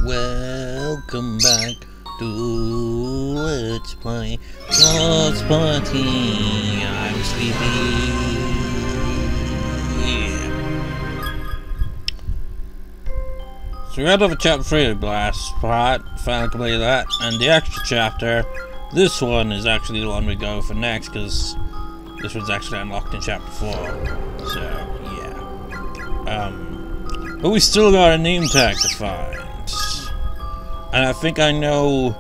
Welcome back to Let's Play Sports Party. I'm sleepy. Yeah. So we got over chapter 3 of Blast part, finally completed that, and the extra chapter. This one is actually the one we go for next, because this one's actually unlocked in chapter 4. So, yeah. But we still got a name tag to find. And I think I know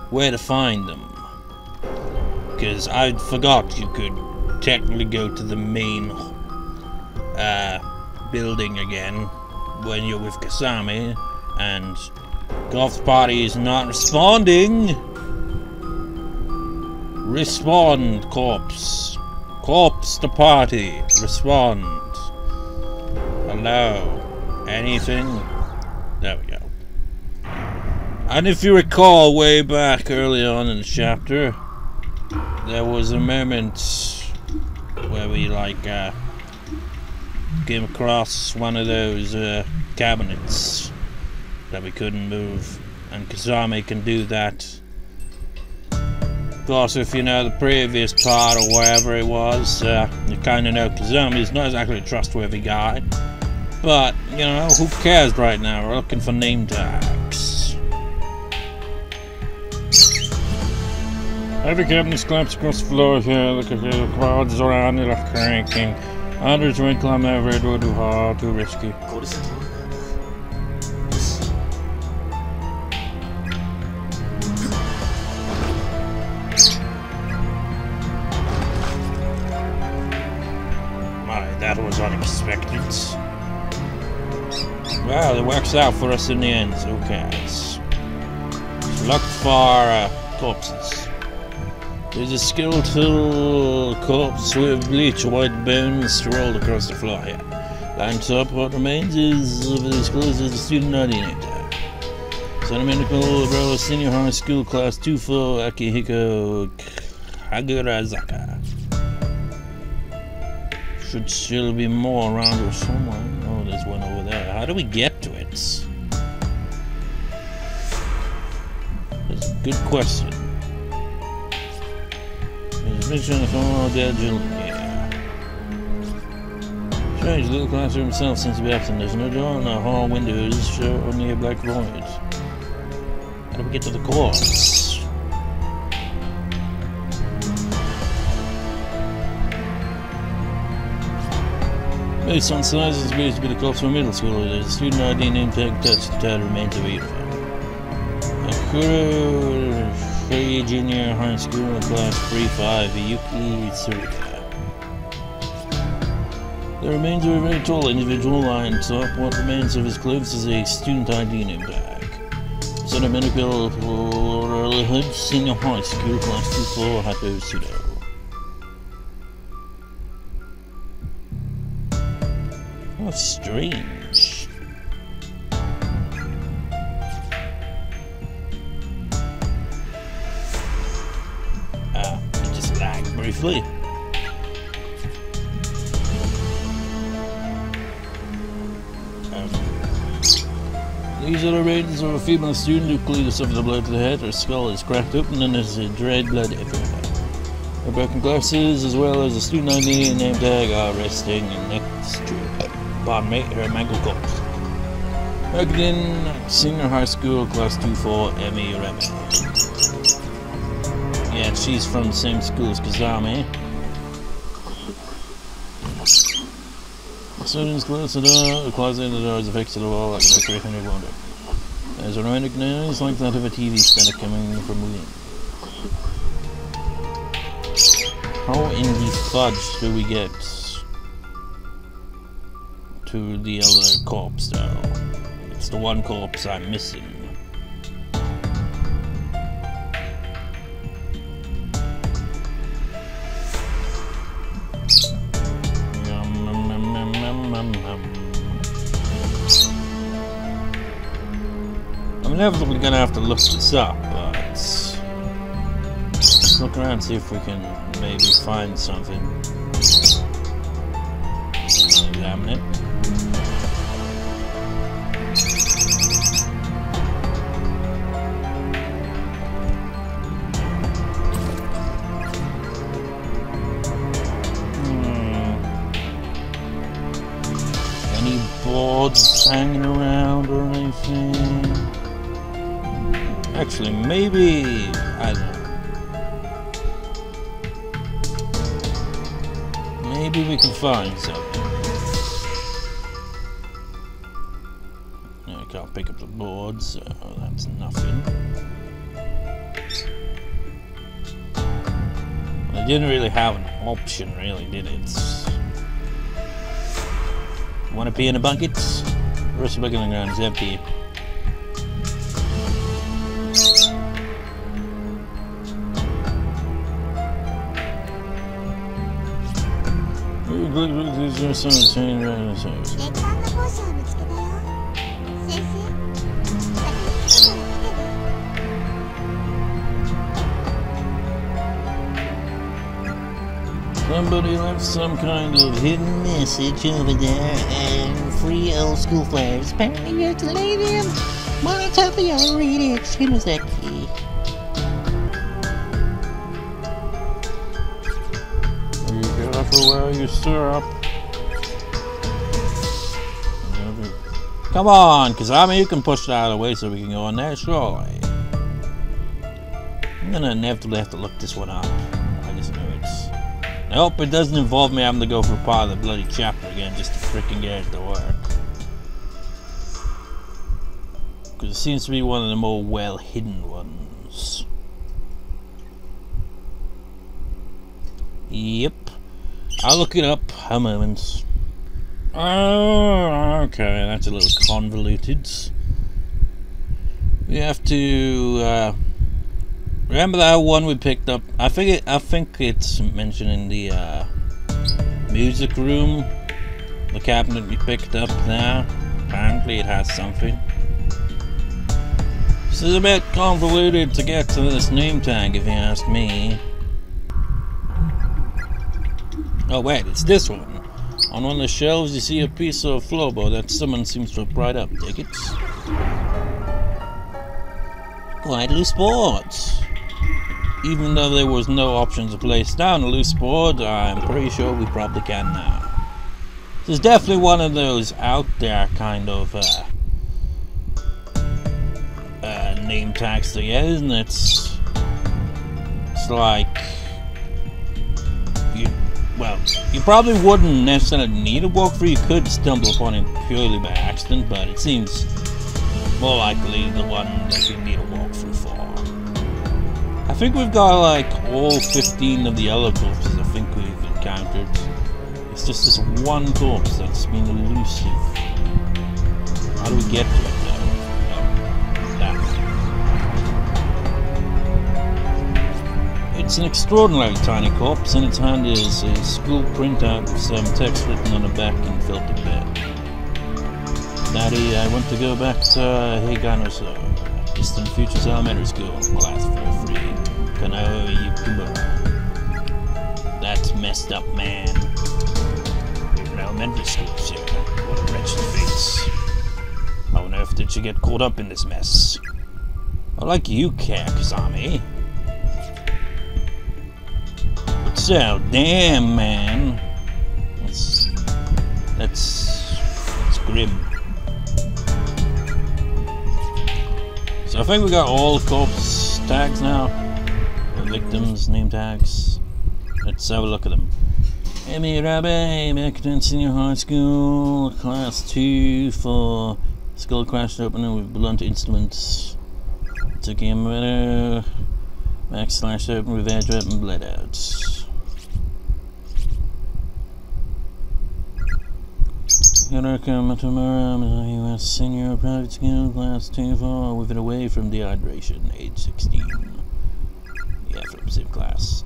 where to find them. Because I forgot you could technically go to the main building again when you're with Kizami, and Golf's party is not responding. Respond, corpse. Corpse to party. Respond. Hello. Anything? There we go. And if you recall way back early on in the chapter, there was a moment where we came across one of those cabinets that we couldn't move, and Kizami can do that. Of course, if you know the previous part or wherever it was, you kind of know Kizami is not exactly a trustworthy guy, but you know, who cares right now? We're looking for name tags. Every cabinet collapsed across the floor here. Look at the crowds around it are cranking. Hundreds went climb over it, too hard, too risky. My, that was unexpected. Well, it works out for us in the end, okay. Look for corpses. There's a skeletal corpse with bleach white bones rolled across the floor here. Lying top, what remains is of this clothes is a student ID name tag. Sentimental bro, senior high school class 2-4 Akihiko Hagurazaka. Should still be more around here somewhere. Oh, there's one over there. How do we get to it? That's a good question. Mission of all dead children. Yeah. Strange little classroom itself seems to be absent. There's no door, no hall windows, show only a black void. How do we get to the course? Based on size, it's supposed to be the corpse from middle school. There's a student ID name tag attached to the title remains of uniform. Free junior high school class 3-5 Yuki Tsuruka. The remains of a very tall individual lying top. What remains of his clothes is a student ID name tag. Sentimental Hood senior high school class 2-4 Hato Sudo. Oh, strange. Briefly. These are the remains of a female student who clearly suffered a blow to the head. Her skull is cracked open and there's red blood everywhere. Her broken glasses as well as a student ID and name tag are resting next to her mangled corpse. Again, senior high school class 2-4 Emmy Remy. Yeah, she's from the same school as Kizami. The students close the door, the closet in the door is affixed to the wall like a decoration of wonder. There's a romantic noise like that of a TV spinner coming from within. How in the fudge do we get to the other corpse though? It's the one corpse I'm missing. I'm inevitably gonna have to look this up, but let's look around and see if we can maybe find something. Examine it. cops hanging around or anything. Actually, maybe... I don't know. Maybe we can find something. I can't pick up the board, so that's nothing. It didn't really have an option, really, did it? Want to pee in the buckets? The rest of the bucket on the ground is empty. Somebody left some kind of hidden message over there, and 3 old school flares. Apparently you have to lay them. My top of y'all read it. Give us that key. Be careful where you syrup. Come on, Kizami, you can push that out of the way so we can go on there, surely. I'm gonna inevitably have to look this one up. I just know it's... I hope it doesn't involve me having to go for part of the bloody chapter again just to freaking get it to work. Because it seems to be one of the more well-hidden ones. Yep. I'll look it up. A moment. Oh, okay, that's a little convoluted. We have to remember that one we picked up. I think it's mentioned in the music room. The cabinet we picked up there. Apparently it has something. This is a bit convoluted to get to this name tag, if you ask me. Oh wait, it's this one. On one of the shelves you see a piece of floorboard that someone seems to have pried up. Take it. Quite loose boards. Even though there was no option to place down a loose board, I'm pretty sure we probably can now. This is definitely one of those out there kind of name tags to get, isn't it? It's like... Well, you probably wouldn't necessarily need a walkthrough. You could stumble upon it purely by accident, but it seems more likely the one that you need a walkthrough for. I think we've got like all 15 of the other corpses I think we've encountered. It's just this one corpse that's been elusive. How do we get to it though? Oh, that. It's an extraordinarily tiny corpse, and its hand is a school printout with some text written on the back in felted bed. Daddy, I want to go back to Higanoso, distant futures elementary school, class 43, Kanaoi Yuka. That's messed up, man. Even elementary schools here. What a wretched face. How on earth did she get caught up in this mess? I like you care, Kizami. So damn, man, that's grim. So I think we got all the corpse tags now, the victims' name tags. Let's have a look at them. Amy Rabe, American Senior High School, Class 2 for skull crashed open with blunt instruments. Took him Max slashed open with air drop and bled out. Yuka Matamura, US Senior Private School, Class 2 for with it away from dehydration, age 16. Yeah, from same class.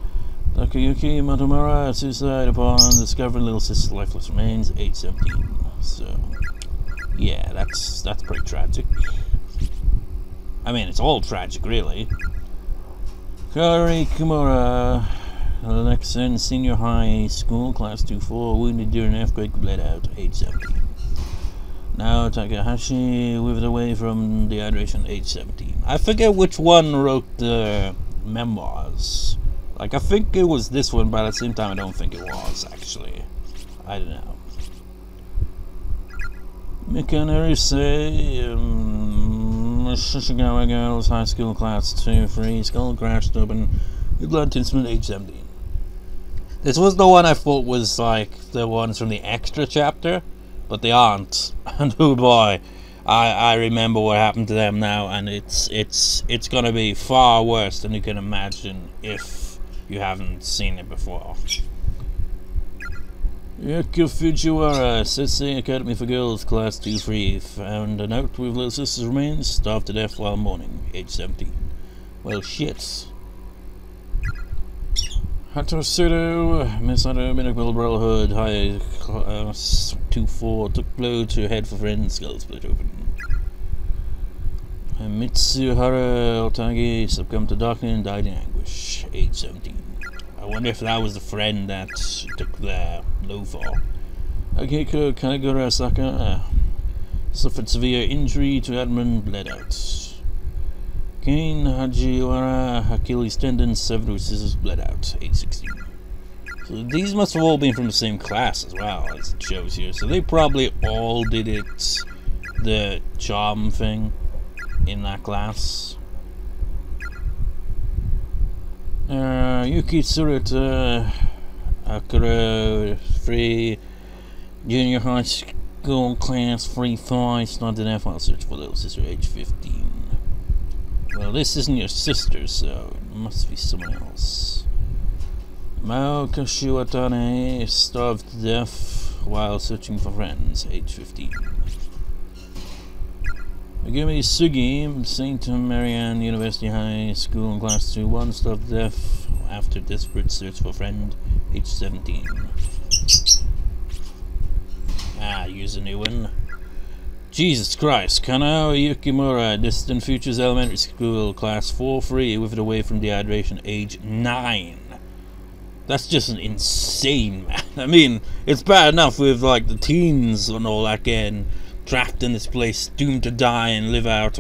Takayuki Matamura, suicide upon discovering little sister's lifeless remains, age 17. So, yeah, that's pretty tragic. I mean, it's all tragic, really. Kari Kimura, Alexan Senior High School, Class 2-4, wounded during earthquake, bled out, age 17. Now Takahashi, withered away from dehydration, age 17. I forget which one wrote the memoirs. Like, I think it was this one, but at the same time I don't think it was, actually. I don't know. Mikaneri say, Shishigara Girls High School Class 2-3, Skull Crashed Open, Blood Instrument age 17. This was the one I thought was like the ones from the extra chapter, but they aren't. And oh boy, I remember what happened to them now, and it's gonna be far worse than you can imagine if you haven't seen it before. Yuka Fujiwara, Sensei Academy for Girls, Class 2-3, found a note with little sister's remains, starved to death while mourning, age 17. Well, shit. Hatosuro, Misato, Miracle Brotherhood, High 2-4, took blow to head for friend, skull split open. Mitsuhara Otagi succumbed to darkness and died in anguish, age 17. I wonder if that was the friend that took the blow for. Akiko Kanagura Saka suffered severe injury to abdomen, bled out. Kane Hajiwara Achilles tendon severed with scissors, bled out, age 16. So these must have all been from the same class as well, as it shows here. So they probably all did it, the charm thing, in that class. Yuki Tsuruta, Akuro 3, Junior High School Class 3-5, started death while search for little sister, age 15. Well, this isn't your sister, so it must be someone else. Mao Kashiwatane, starved to death while searching for friends, age 15. Megumi Sugi, St. Marianne University High School in Class 2-1, starved to death after desperate search for friend, age 17. Use a new one. Jesus Christ, Kanao Yukimura, Distant Futures Elementary School, Class 4-3, withered away from dehydration, age 9. That's just an insane, man. I mean, it's bad enough with, like, the teens and all that getting trapped in this place, doomed to die and live out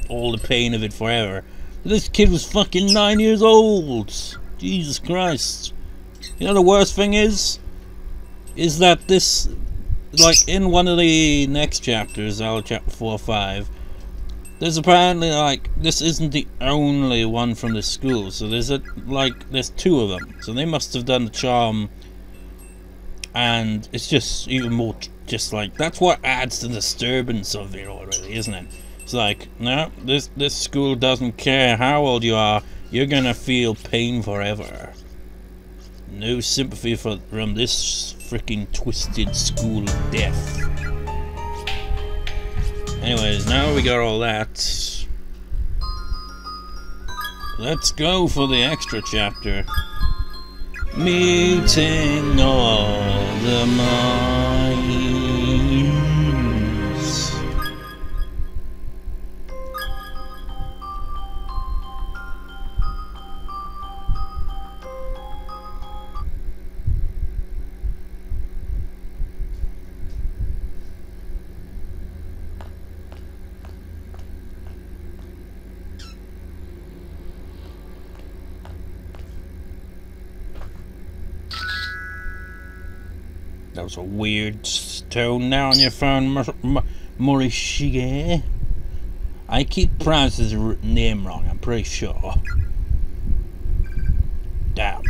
all the pain of it forever. This kid was fucking 9 years old! Jesus Christ. You know the worst thing is that this, like, in one of the next chapters, chapter 4 or 5, there's apparently, like, this isn't the only one from the school, so there's there's 2 of them, so they must have done the charm, and it's just even more, just like, that's what adds to the disturbance of it all, really, isn't it? It's like, no, this school doesn't care how old you are, you're gonna feel pain forever. No sympathy from this freaking twisted school of death. Anyways, now we got all that. Let's go for the extra chapter. Meeting all the minds. That was a weird tone now on your phone, Morishige. I keep pronouncing his name wrong, I'm pretty sure. Damn.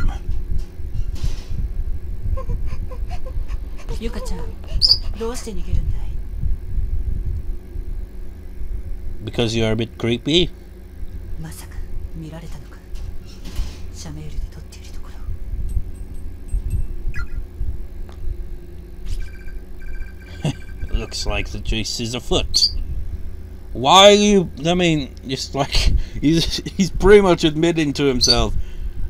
Yuka-chan, because you're a bit creepy? Looks like the chase is afoot. Why are you, I mean, just like, he's pretty much admitting to himself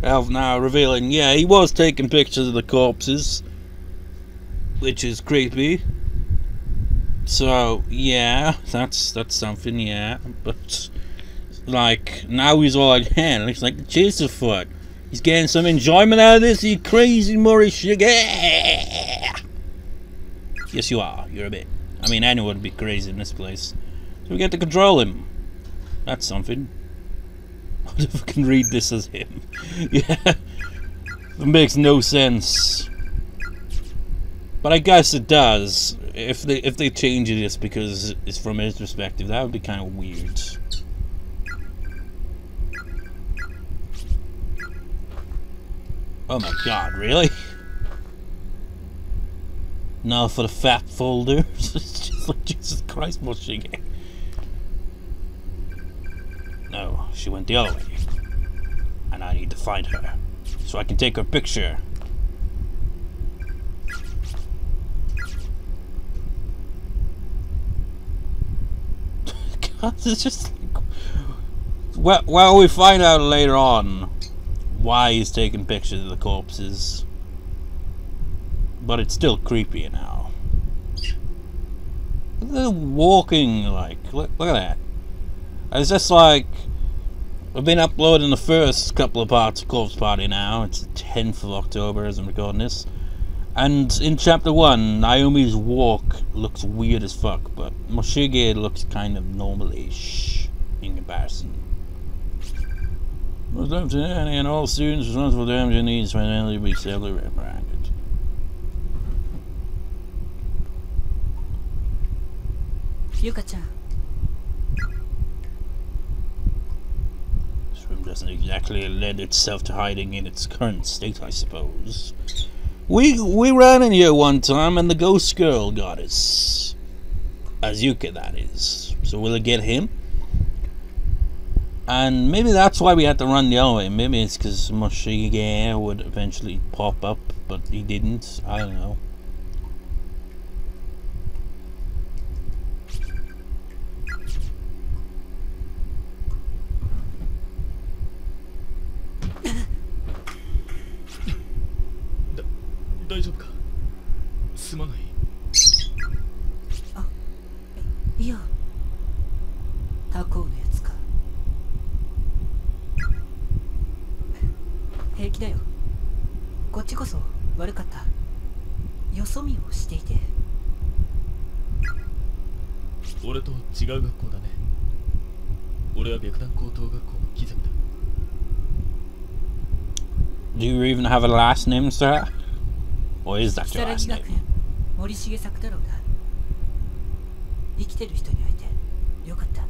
now, revealing, yeah, he was taking pictures of the corpses, which is creepy. So, yeah, that's something, yeah, but, like, now he's all like, yeah, looks like the chase is afoot. He's getting some enjoyment out of this, you crazy Morishige. Yes, you are. You're a bit. I mean, anyone would be crazy in this place. So we get to control him. That's something. What if I can read this as him? Yeah. It makes no sense. But I guess it does. if they change it just because it's from his perspective, that would be kind of weird. Oh my god, really? Now for the fat folder. It's just like, Jesus Christ, Morishige. No, she went the other way. And I need to find her, so I can take her picture. God, it's just like... Well, we find out later on why he's taking pictures of the corpses. But it's still creepy now. They're walking, like, look at that. It's just like, I've been uploading the first couple of parts of Corpse Party now. It's the 10th of October as I'm recording this. And in chapter 1, Naomi's walk looks weird as fuck, but Morishige looks kind of normal-ish in comparison. Most of and all students responsible for damage and needs financially be severely reprimanded. Yuka-chan. This room doesn't exactly lend itself to hiding in its current state, I suppose. We ran in here one time and the ghost girl got us. As Yuka, that is. So will it get him? And maybe that's why we had to run the other way. Maybe it's because Morishige would eventually pop up, but he didn't. I don't know. Do you even have a last name, sir? Or is that your last name? Morishige Sakutaroだ。生きてる人に会えてよかった。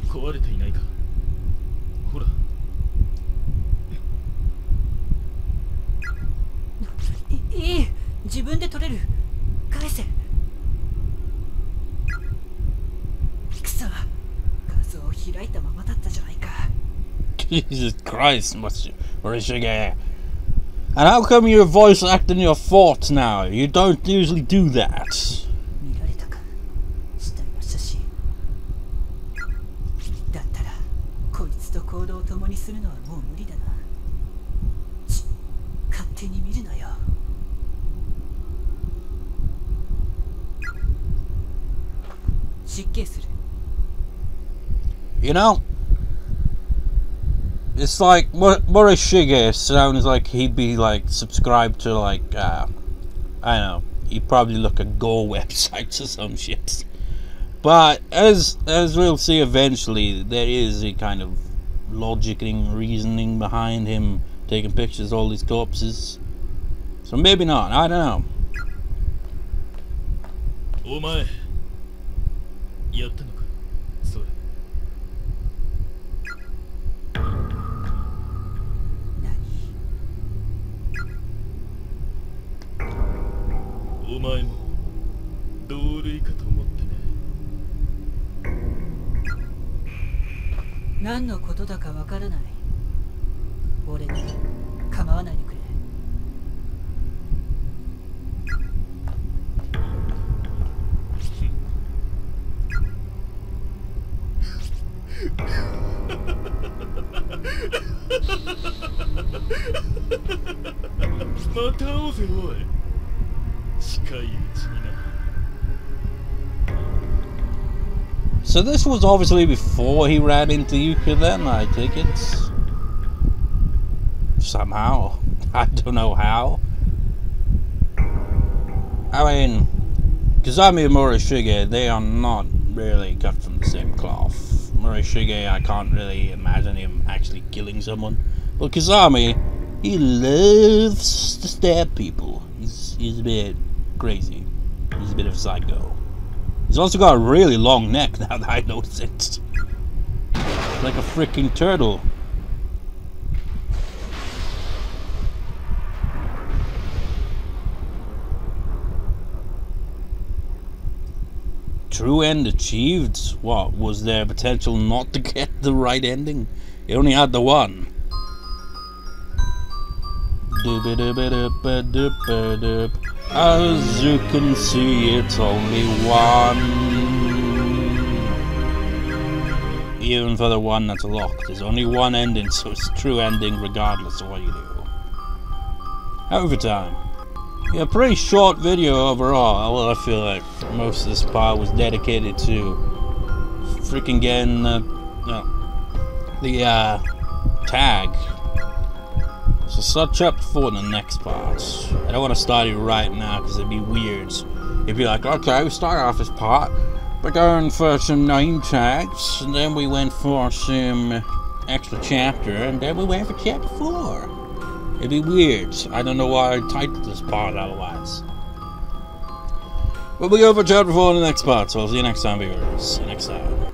壊れていないか。ほら。いい、自分で取れる。返せ。くそ、画像を開いたままだったじゃないか。Jesus Christ, Morishige. And how come you're voice acting your thoughts now? You don't usually do that. 見られたか。死体の写真。だったら、こいつと行動を共にするのはもう無理だな。勝手に見るなよ。失敬する。You know, it's like Morishige sounds like he'd be like subscribed to like I don't know, he'd probably look at Go websites or some shit. But as we'll see eventually, there is a kind of logic and reasoning behind him taking pictures of all these corpses. So maybe not, I don't know. お前やったのかそれ。お前も同類かと思ってね。何のことだかわからない。俺に構わないでくれ。また会おうぜおい。近いうちにな。So this was obviously before he ran into Yuka then, I take it? Somehow. I don't know how. I mean, Kizami and Morishige, they are not really cut from the same cloth. Morishige, I can't really imagine him actually killing someone. But Kizami, He loves to stab people. He's a bit crazy. He's a bit of a psycho. He's also got a really long neck now that I notice it. Like a freaking turtle. True end achieved? What, was there potential not to get the right ending? He only had the one. As you can see, it's only one. Even for the one that's locked, there's only one ending, so it's a true ending regardless of what you do. Overtime. Yeah, pretty short video overall. Well, I feel like most of this part was dedicated to freaking getting the tag. So start chapter 4 in the next part. I don't want to start it right now because it'd be weird. It'd be like, okay, we start off this part by going for some name tags, and then we went for some extra chapter, and then we went for chapter 4. It'd be weird. I don't know why I titled this part otherwise. But we'll go for chapter 4 in the next part, so I'll see you next time, viewers. See you next time.